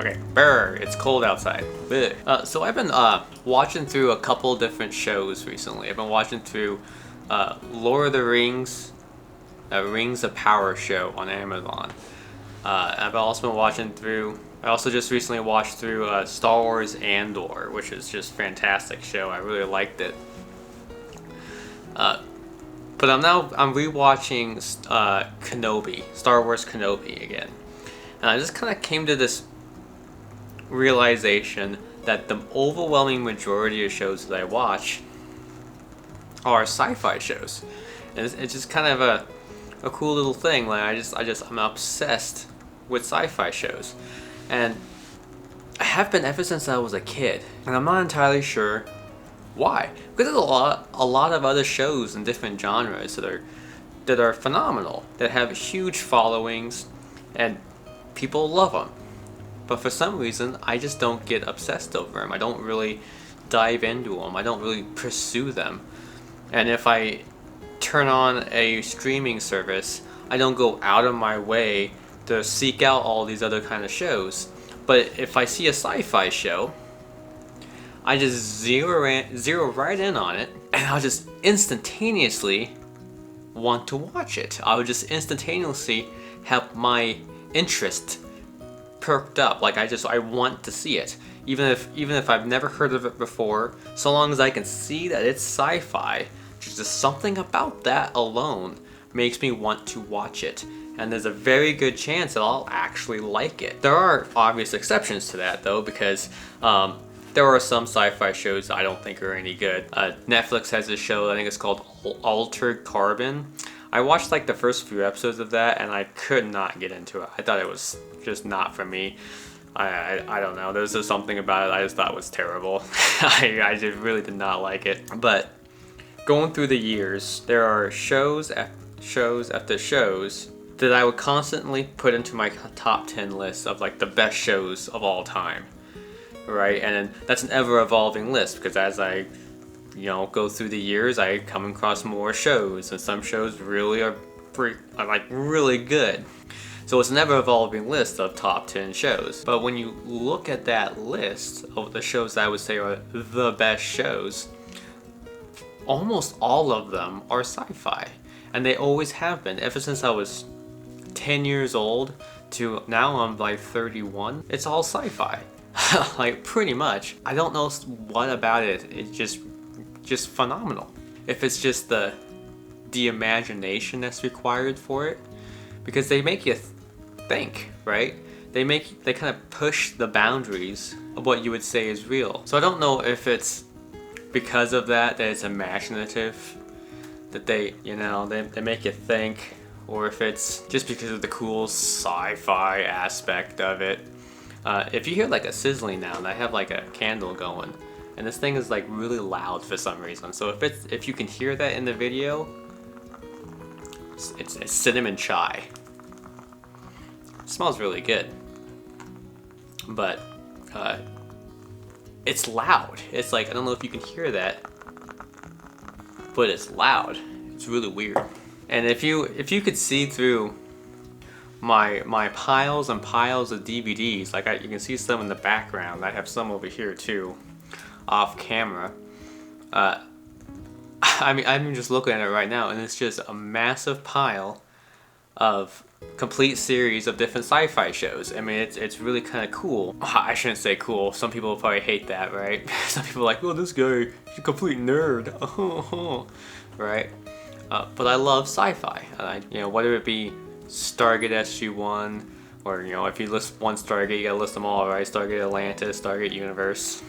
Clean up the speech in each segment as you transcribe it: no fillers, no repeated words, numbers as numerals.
Okay, brr, it's cold outside. So I've been watching through a couple different shows recently. I've been watching through Lord of the Rings, Rings of Power show on Amazon. I've also been watching through. I also just recently watched through Star Wars Andor, which is just a fantastic show. I really liked it. But I'm rewatching Kenobi, Star Wars Kenobi again. And I just kind of came to this realization that the overwhelming majority of shows that I watch are sci-fi shows, and it's just kind of a cool little thing. Like I'm obsessed with sci-fi shows, and I have been ever since I was a kid, and I'm not entirely sure why. Because there's a lot of other shows in different genres that are phenomenal, that have huge followings, and people love them. But for some reason, I just don't get obsessed over them. I don't really dive into them. I don't really pursue them. And if I turn on a streaming service, I don't go out of my way to seek out all these other kind of shows. But if I see a sci-fi show, I just zero right in on it, and I'll just instantaneously want to watch it. I would just instantaneously have my interest perked up. Like I want to see it, even if I've never heard of it before. So long as I can see that it's sci-fi, just something about that alone makes me want to watch it. And there's a very good chance that I'll actually like it. There are obvious exceptions to that though, because there are some sci-fi shows I don't think are any good. Netflix has this show, I think it's called Altered Carbon. I watched like the first few episodes of that, and I could not get into it. I thought it was just not for me. I don't know. There's just something about it I just thought was terrible. I just really did not like it. But going through the years, there are shows after shows that I would constantly put into my top 10 list of like the best shows of all time. Right? And then that's an ever-evolving list, because as I go through the years, I come across more shows, and some shows really are like really good. So it's an ever-evolving list of top 10 shows. But when you look at that list of the shows that I would say are the best shows, almost all of them are sci-fi, and they always have been ever since I was 10 years old to now I'm like 31. It's all sci-fi. Like pretty much. I don't know what about it. It's just phenomenal. If it's just the imagination that's required for it, because they make you think, right? They kind of push the boundaries of what you would say is real. So I don't know if it's because of that it's imaginative, that they make you think, or if it's just because of the cool sci-fi aspect of it. If you hear like a sizzling now, and I have like a candle going, and this thing is like really loud for some reason. So if you can hear that in the video, it's cinnamon chai. It smells really good, but it's loud. It's like, I don't know if you can hear that, but it's loud. It's really weird. And if you could see through my piles and piles of DVDs, like you can see some in the background. I have some over here too, off camera. I mean, I'm just looking at it right now, and it's just a massive pile of complete series of different sci-fi shows. I mean, it's really kind of cool. I shouldn't say cool. Some people will probably hate that, right? Some people are like, oh, this guy, he's a complete nerd. Right? But I love sci-fi. Whether it be Stargate SG-1, or if you list one Stargate, you gotta list them all, right? Stargate Atlantis, Stargate Universe.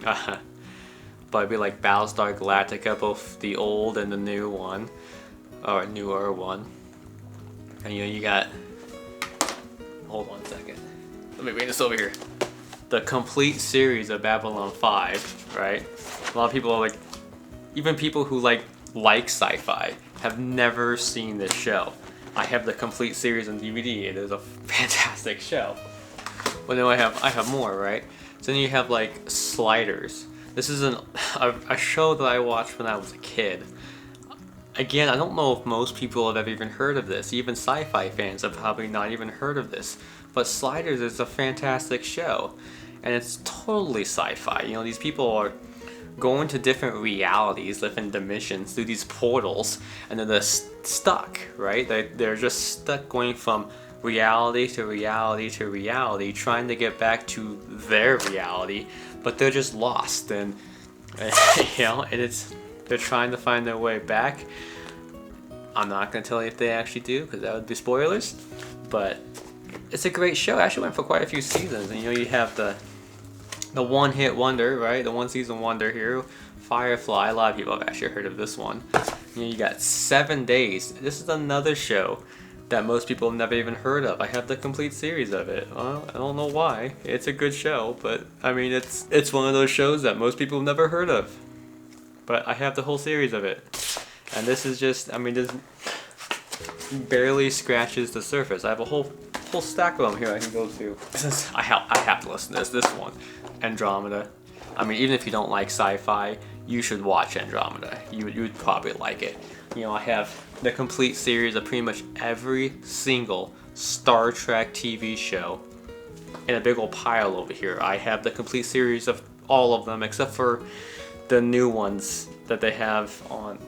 But it'd be like Battlestar Galactica, both the old and the new one, or newer one. And you got, hold on a second, let me bring this over here. The complete series of Babylon 5, right? A lot of people are like, even people who like sci-fi have never seen this show. I have the complete series on DVD. It is a fantastic show. But then I have more, right? So then you have like Sliders. This is a show that I watched when I was a kid. again, I don't know if most people have ever even heard of this. Even sci-fi fans have probably not even heard of this. But Sliders is a fantastic show, and it's totally sci-fi. You know, these people are going to different realities, different dimensions through these portals, and then they're stuck, right? They're just stuck going from reality to reality to reality, trying to get back to their reality, but they're just lost, and you know, and they're trying to find their way back. I'm not gonna tell you if they actually do, because that would be spoilers, but it's a great show. It actually went for quite a few seasons, and you know, you have the one-hit wonder, right? The one-season wonder here, Firefly. A lot of people have actually heard of this one. You know, you got 7 Days. This is another show that most people have never even heard of. I have the complete series of it. Well, I don't know why. It's a good show, but I mean, it's one of those shows that most people have never heard of. But I have the whole series of it, and this is just, I mean, this barely scratches the surface. I have a whole stack of them here I can go to. I have to listen to this one, Andromeda. I mean, even if you don't like sci-fi, you should watch Andromeda. You would probably like it. You know, I have the complete series of pretty much every single Star Trek TV show in a big old pile over here. I have the complete series of all of them except for the new ones that they have on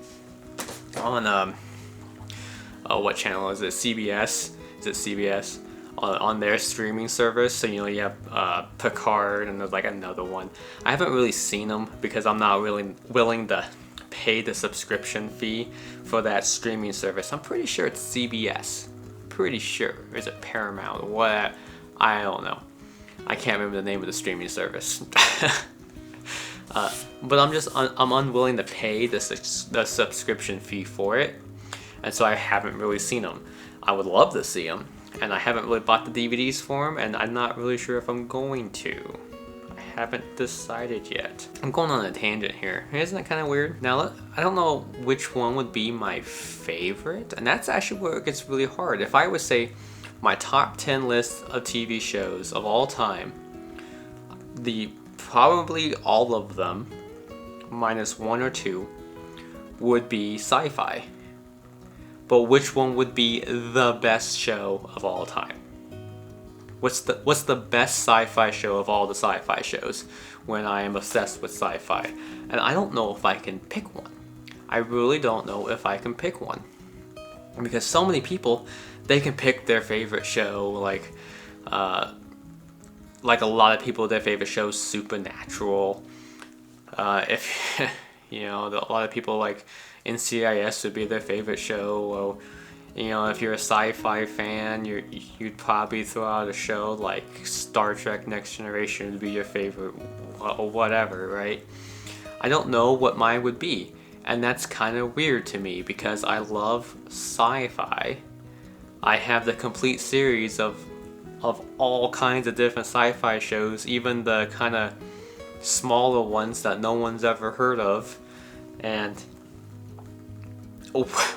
what channel is it? CBS? Is it CBS? On their streaming service. So, you know, you have Picard, and there's like another one. I haven't really seen them because I'm not really willing to pay the subscription fee for that streaming service. I'm pretty sure it's CBS. Pretty sure. Or is it Paramount? What? I don't know. I can't remember the name of the streaming service. But I'm unwilling to pay the subscription fee for it, and so I haven't really seen them. I would love to see them, and I haven't really bought the DVDs for them, and I'm not really sure if I'm going to. I haven't decided yet. I'm going on a tangent here. Isn't that kind of weird? Now, I don't know which one would be my favorite, and that's actually where it gets really hard. If I would say my top 10 list of TV shows of all time, probably all of them, minus one or two, would be sci-fi. But which one would be the best show of all time? What's the best sci-fi show of all the sci-fi shows when I am obsessed with sci-fi? And I don't know if I can pick one. I really don't know if I can pick one. Because so many people, they can pick their favorite show, like a lot of people, their favorite show is Supernatural. If you know, a lot of people like NCIS would be their favorite show. Well, you know, if you're a sci-fi fan, you'd probably throw out a show like Star Trek Next Generation would be your favorite, or whatever, right? I don't know what mine would be, and that's kind of weird to me because I love sci-fi. I have the complete series of all kinds of different sci-fi shows, even the kind of smaller ones that no one's ever heard of. And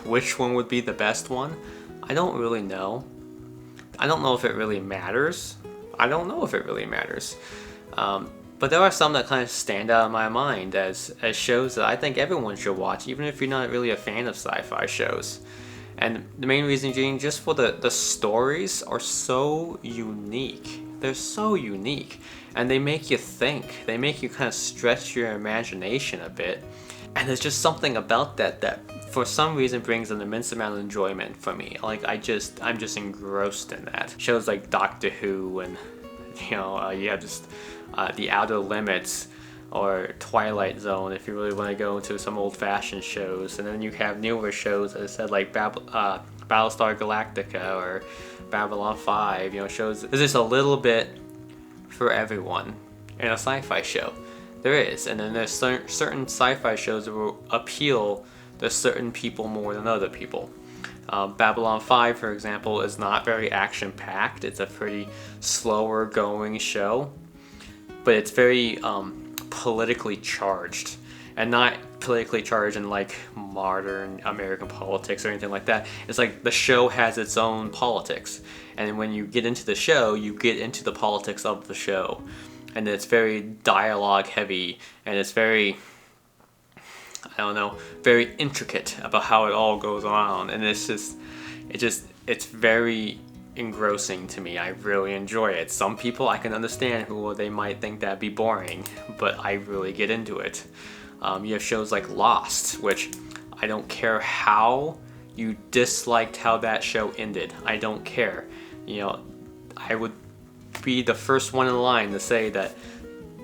which one would be the best one? I don't really know. I don't know if it really matters. I don't know if it really matters. But there are some that kind of stand out in my mind as shows that I think everyone should watch, even if you're not really a fan of sci-fi shows. And the main reason being just for the stories are so unique. They're so unique. And they make you think. They make you kind of stretch your imagination a bit. And there's just something about that for some reason brings an immense amount of enjoyment for me. Like I'm just engrossed in that. Shows like Doctor Who, and you know, you have just The Outer Limits, or Twilight Zone if you really want to go into some old-fashioned shows. And then you have newer shows, as I said, like Battlestar Galactica or Babylon 5, you know, shows. There's just a little bit for everyone in a sci-fi show. There is. And then there's certain sci-fi shows that will appeal to certain people more than other people. Babylon 5, for example, is not very action-packed. It's a pretty slower going show, but it's very politically charged, and not politically charged in like modern American politics or anything like that. It's like the show has its own politics, and when you get into the show, you get into the politics of the show, and it's very dialogue heavy, and it's very, I don't know, very intricate about how it all goes on, and it's very engrossing to me. I really enjoy it. Some people I can understand who they might think that'd be boring, but I really get into it. You have shows like Lost, which I don't care how you disliked how that show ended. I don't care. You know, I would be the first one in line to say that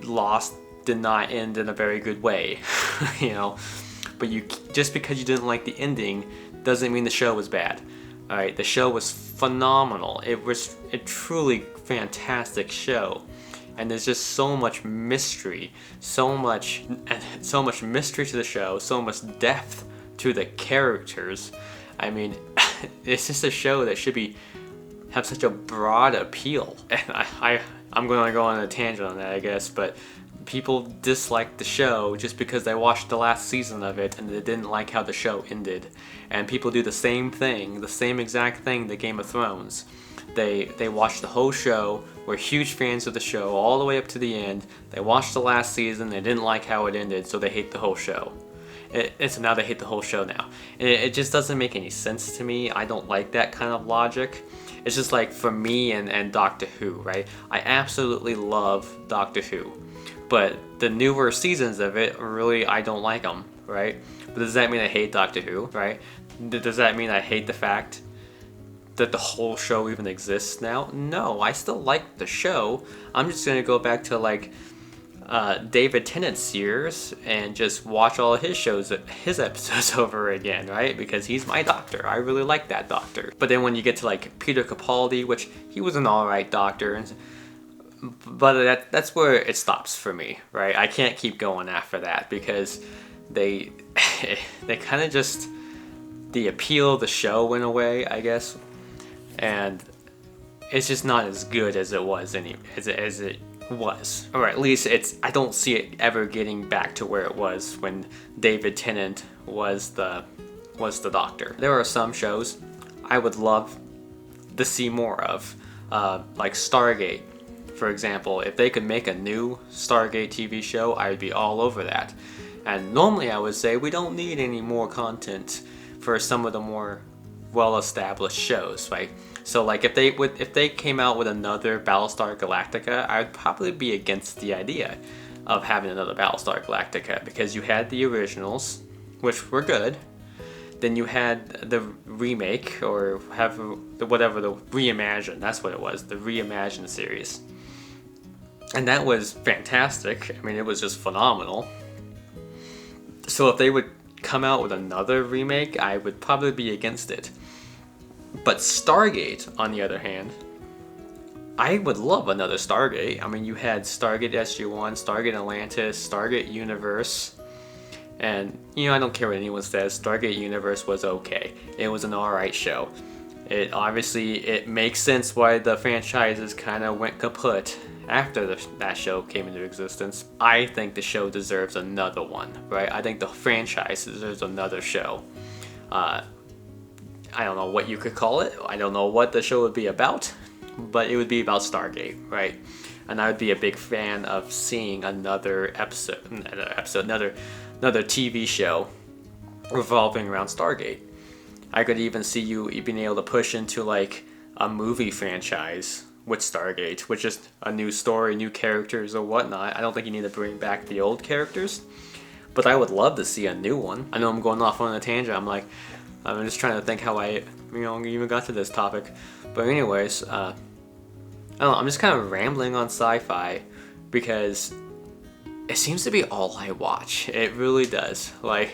Lost did not end in a very good way. You know, but just because you didn't like the ending doesn't mean the show was bad. All right, the show was phenomenal. It was a truly fantastic show, and there's just so much mystery, so much mystery to the show, so much depth to the characters. I mean, it's just a show that should have such a broad appeal. And I'm going to go on a tangent on that, I guess, but people dislike the show just because they watched the last season of it and they didn't like how the show ended. And people do the same thing, the same exact thing to Game of Thrones. They watch the whole show, were huge fans of the show all the way up to the end. They watched the last season, they didn't like how it ended, so they hate the whole show. So now they hate the whole show now. And it just doesn't make any sense to me. I don't like that kind of logic. It's just like for me and Doctor Who, right? I absolutely love Doctor Who. But the newer seasons of it, really, I don't like them, right? But does that mean I hate Doctor Who, right? Does that mean I hate the fact that the whole show even exists now? No, I still like the show. I'm just gonna go back to like David Tennant's years and just watch all of his episodes over again, right? Because he's my Doctor. I really like that Doctor. But then when you get to like Peter Capaldi, which he was an alright Doctor, but that's where it stops for me, right? I can't keep going after that because they kind of just, the appeal of the show went away, I guess, and it's just not as good as it was as it was, or at least I don't see it ever getting back to where it was when David Tennant was the Doctor. There are some shows I would love to see more of, like Stargate. For example, if they could make a new Stargate TV show, I would be all over that. And normally I would say we don't need any more content for some of the more well-established shows, right? So like if they came out with another Battlestar Galactica, I would probably be against the idea of having another Battlestar Galactica because you had the originals, which were good. Then you had the remake, or the Reimagine, that's what it was, the Reimagine series. And that was fantastic. I mean, it was just phenomenal. So if they would come out with another remake, I would probably be against it. But Stargate, on the other hand, I would love another Stargate. I mean, you had Stargate SG-1, Stargate Atlantis, Stargate Universe, and, you know, I don't care what anyone says, Stargate Universe was okay. It was an alright show. It makes sense why the franchises kind of went kaput after that show came into existence. I think the show deserves another one, right? I think the franchise deserves another show. I don't know what you could call it. I don't know what the show would be about, but it would be about Stargate, right? And I would be a big fan of seeing another TV show revolving around Stargate. I could even see you being able to push into like a movie franchise with Stargate, which is a new story, new characters or whatnot. I don't think you need to bring back the old characters, but I would love to see a new one. I know I'm going off on a tangent. I'm just trying to think how I even got to this topic. But anyways, I don't know, I'm just kind of rambling on sci-fi because it seems to be all I watch. It really does. Like,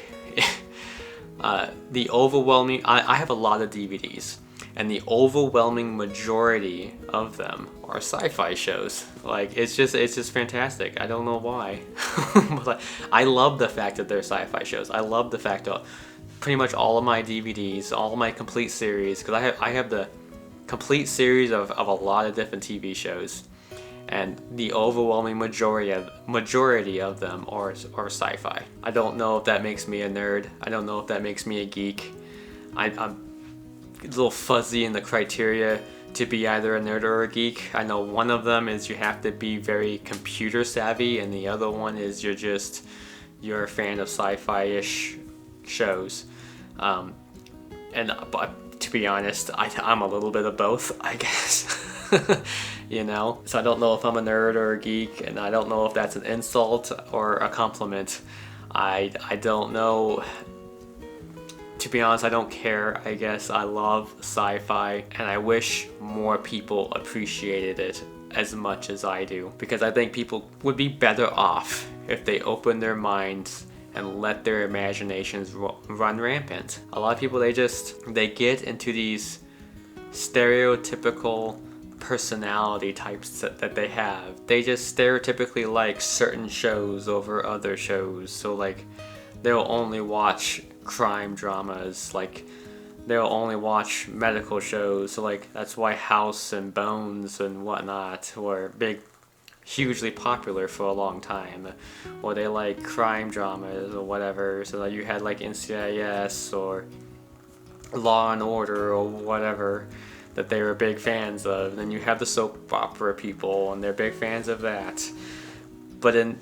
the overwhelming, I have a lot of DVDs, and the overwhelming majority of them are sci-fi shows. Like, it's just fantastic. I don't know why. But like, I love the fact that they're sci-fi shows. I love the fact that pretty much all of my DVDs, all of my complete series, because I have the complete series of a lot of different TV shows, and the overwhelming majority of them are sci-fi. I don't know if that makes me a nerd. I don't know if that makes me a geek. I'm a little fuzzy in the criteria to be either a nerd or a geek. I know one of them is you have to be very computer savvy, and the other one is you're just you're a fan of sci-fi-ish shows. But to be honest, I'm a little bit of both, I guess. You know? So I don't know if I'm a nerd or a geek, and I don't know if that's an insult or a compliment. I don't know. To be honest, I don't care, I guess. I love sci-fi, and I wish more people appreciated it as much as I do, because I think people would be better off if they opened their minds and let their imaginations run rampant. A lot of people, they get into these stereotypical personality types that they have. They just stereotypically like certain shows over other shows. So like, they'll only watch crime dramas, like they'll only watch medical shows. So like, that's why House and Bones and whatnot were hugely popular for a long time. Or they like crime dramas or whatever. So that you had like NCIS or Law and Order or whatever that they were big fans of. And then you have the soap opera people, and they're big fans of that. But then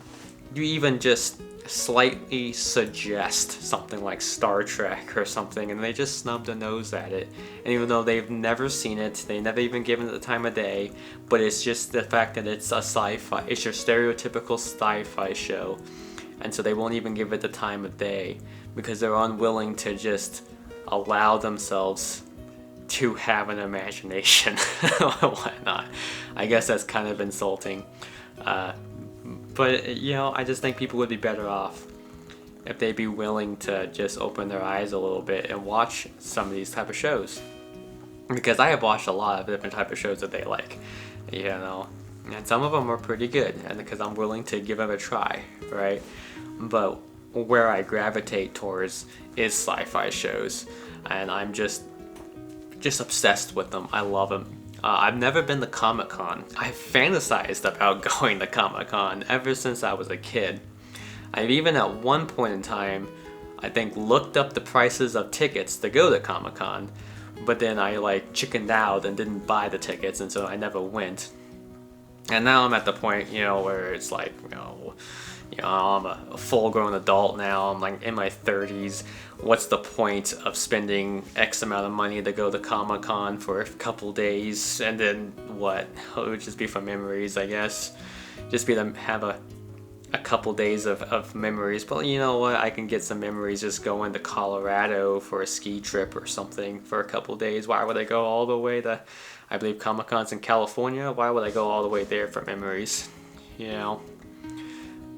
you even just slightly suggest something like Star Trek or something, and they just snub their nose at it. And even though they've never seen it, they never even given it the time of day, but it's just the fact that it's a sci-fi, it's your stereotypical sci-fi show, and so they won't even give it the time of day because they're unwilling to just allow themselves to have an imagination or whatnot. I guess that's kind of insulting. But, you know, I just think people would be better off if they'd be willing to just open their eyes a little bit and watch some of these type of shows. Because I have watched a lot of different type of shows that they like, you know, and some of them are pretty good, and because I'm willing to give them a try, right? But where I gravitate towards is sci-fi shows, and I'm just obsessed with them. I love them. I've never been to Comic-Con. I've fantasized about going to Comic-Con ever since I was a kid. I've even at one point in time, I think, looked up the prices of tickets to go to Comic-Con, but then I like chickened out and didn't buy the tickets, and so I never went. And now I'm at the point, you know, where it's like, I'm a full-grown adult now. I'm like in my 30s. What's the point of spending X amount of money to go to Comic-Con for a couple days, and then what? It would just be for memories, I guess. Just be to have a couple days of memories. But you know what? I can get some memories just going to Colorado for a ski trip or something for a couple days. Why would I go all the way to, I believe Comic-Con's in California? Why would I go all the way there for memories? You know?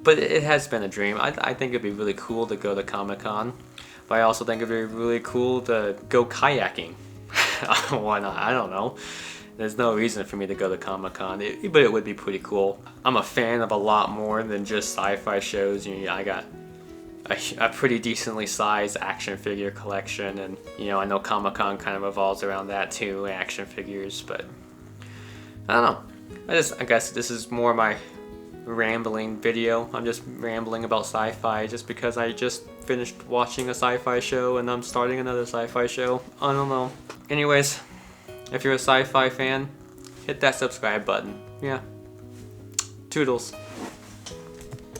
But it has been a dream. I think it'd be really cool to go to Comic-Con. But I also think it'd be really cool to go kayaking. Why not? I don't know. There's no reason for me to go to Comic-Con, but it would be pretty cool. I'm a fan of a lot more than just sci-fi shows. You know, I got a pretty decently sized action figure collection, and you know, I know Comic-Con kind of revolves around that too, action figures. But I don't know. I guess this is more my rambling video. I'm just rambling about sci-fi just because I just finished watching a sci-fi show and I'm starting another sci-fi show. I don't know. Anyways, if you're a sci-fi fan, hit that subscribe button. Yeah. Toodles.